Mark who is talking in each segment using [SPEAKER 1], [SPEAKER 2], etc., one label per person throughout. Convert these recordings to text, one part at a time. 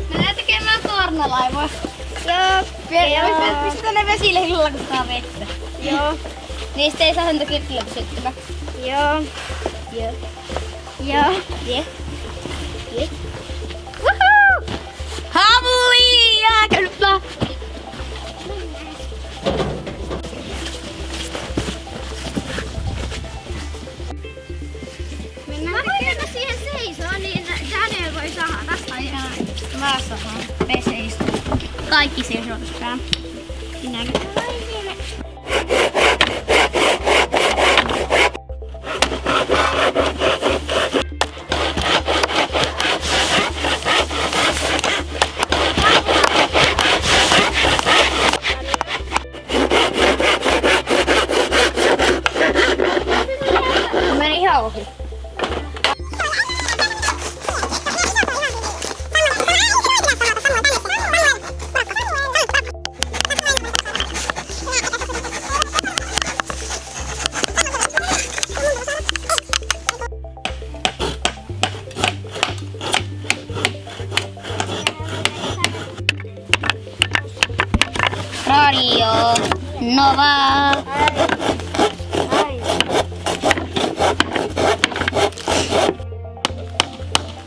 [SPEAKER 1] Mennään tekemään kaarnalaivaa. Joo. Pistää ne vesille illalla, kun saa vettä. Joo. Niistä ei saa häntä kyttilä pysyttämään. Joo. Joo. Joo. Jee. Jee. Woohoo! Hamuli! Jääkölpä! Mä voin mennä siihen seisoon, niin Daniel voi saada tästä ihan. Mä saadaan. Me seisoo. Kaikki seisoo tästä. Sinäkin. Meni ihan ohi. Radio Nova.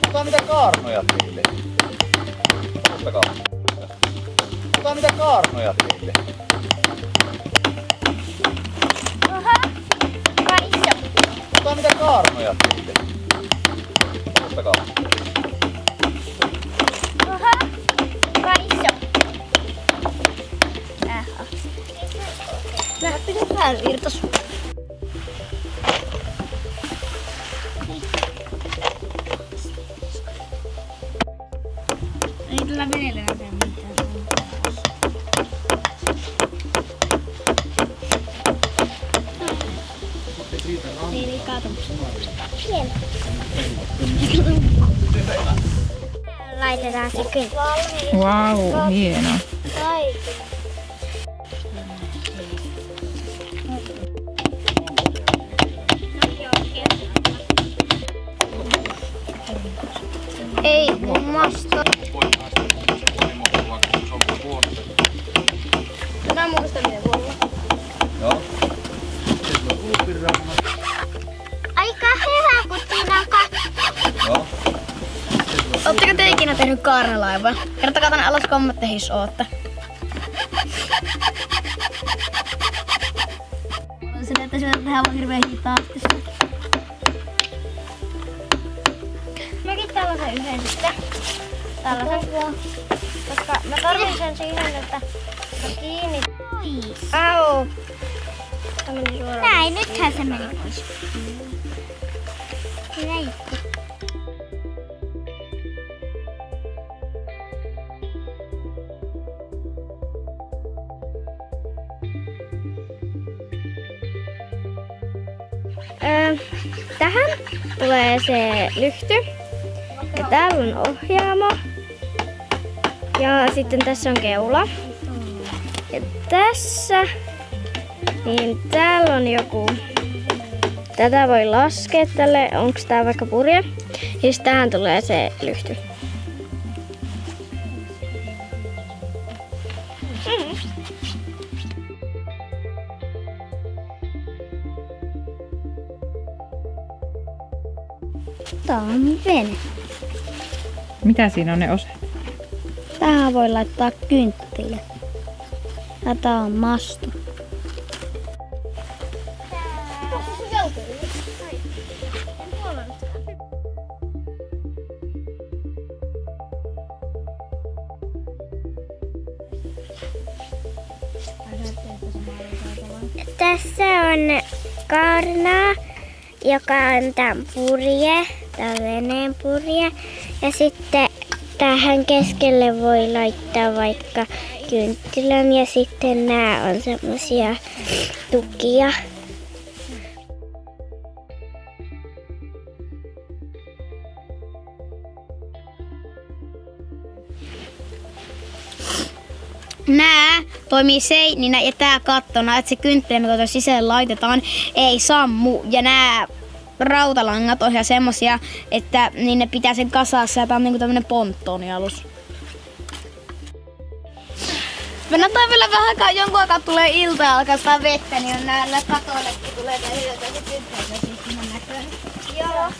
[SPEAKER 2] Ota mitä kaarnoja teille. Ottakaa. Ota mitä kaarnoja teille. Ota mitä kaarnoja teille. Ottakaa.
[SPEAKER 1] Vähän irtos. Ei tällä veneellä näe mitään. Ei kaatumassa. Laitetaan se kyllä.
[SPEAKER 3] Vau, hieno.
[SPEAKER 1] Ei kummasta. Mä muistan miten vuonna.
[SPEAKER 2] Joo.
[SPEAKER 1] Aika hyvä, kun siinä on
[SPEAKER 2] Joo.
[SPEAKER 1] Ootteko te ikinä tehnyt kaarnalaivaa? Kertokaa tänne alas kommentteihin, jos ootte. Se näyttää siltä, että tehdään vaan hirveen hitaasti. Mäkin tällaisen yhden sitten. Tällaisen. Koska mä tarvitsen siihen, että mä kiinni. Au! Näin, nythän se meni pois. Hyvä juttu. Tähän tulee se lyhty. Ja täällä on ohjaamo. Ja sitten tässä on keula. Ja tässä, niin täällä on joku, tätä voi laskea tälle, onko tää vaikka purje. Ja sitten tähän tulee se lyhty. Tää on vene.
[SPEAKER 3] Mitä siinä on ne osat?
[SPEAKER 1] Tähän voi laittaa kynttilä. Ja tää on masto. Tässä on kaarna, joka on tämän purje, tämän veneen purje. Ja sitten tähän keskelle voi laittaa vaikka kynttilän ja sitten nämä on semmosia tukia. Nää
[SPEAKER 4] toimii seinинä ja tää kattona, että se kynttilä, mikä tuossa sisään laitetaan, ei sammu. Ja nää rautalangat on ihan semmosia, että niin ne pitää sen kasassa ja tää on niinku tämmönen ponttonialus. Venätään vielä vähän aikaa, jonkun aikaa tulee ilta ja alkaa sitä vettä, niin on näillä katoillekin tulee vesiltä ja sitten vesisimän näköinen. Joo.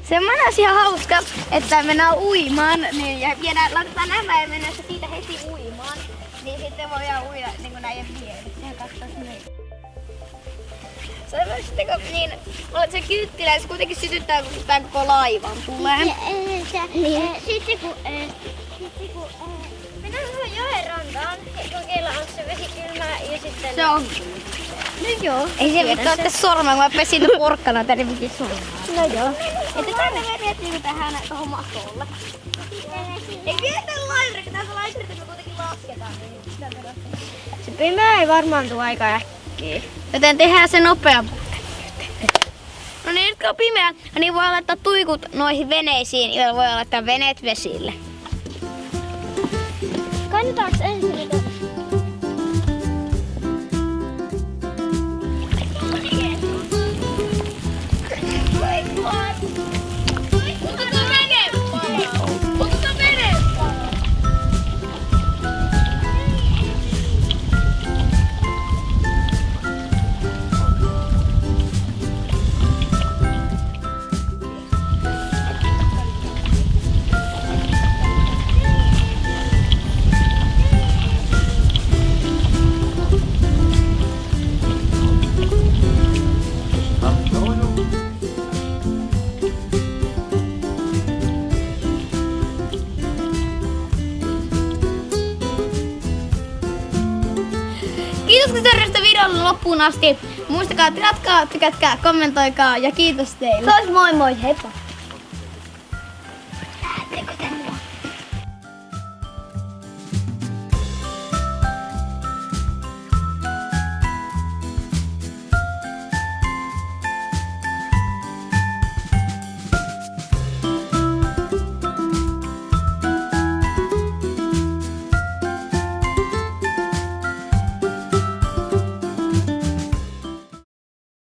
[SPEAKER 4] Semmoinen asia hauska, että mennään uimaan niin, ja laitetaan nämä ja mennään siitä heti uimaan. Niin sitten voidaan uida niin kuin näiden vieressä ja katsotaan meitä. Sitten kun niin, olet se kynttilä, se kuitenkin sytyttää, kun tämä koko laivan tulee.
[SPEAKER 1] Sitten kun mennään joen rantaan, kokeilla onko se vesi kylmää ja sitten...
[SPEAKER 4] Se on.
[SPEAKER 1] No joo.
[SPEAKER 4] Ei se vittu otte sormen, kun mä pesin porkkana tänne piti sormaa.
[SPEAKER 1] No joo.
[SPEAKER 4] Että tänne vedet niinku tähän tohon mahtoolle. Ei pientä laituri, kun tässä laiturit me kuitenkin lasketaan.
[SPEAKER 1] Se pimeä ei varmaan tule aika äkkiä.
[SPEAKER 4] Joten tehdään se nopeammin. No niin, nyt kun on pimeä, niin voi laittaa tuikut noihin veneisiin, joilla voi laittaa veneet vesille.
[SPEAKER 1] Kannetaanko ensin niitä?
[SPEAKER 4] Kiitos kun seurasitte videon loppuun asti. Muistakaa tilatkaa, tykätkää, kommentoikaa ja kiitos teille.
[SPEAKER 1] Moi moi, heippa!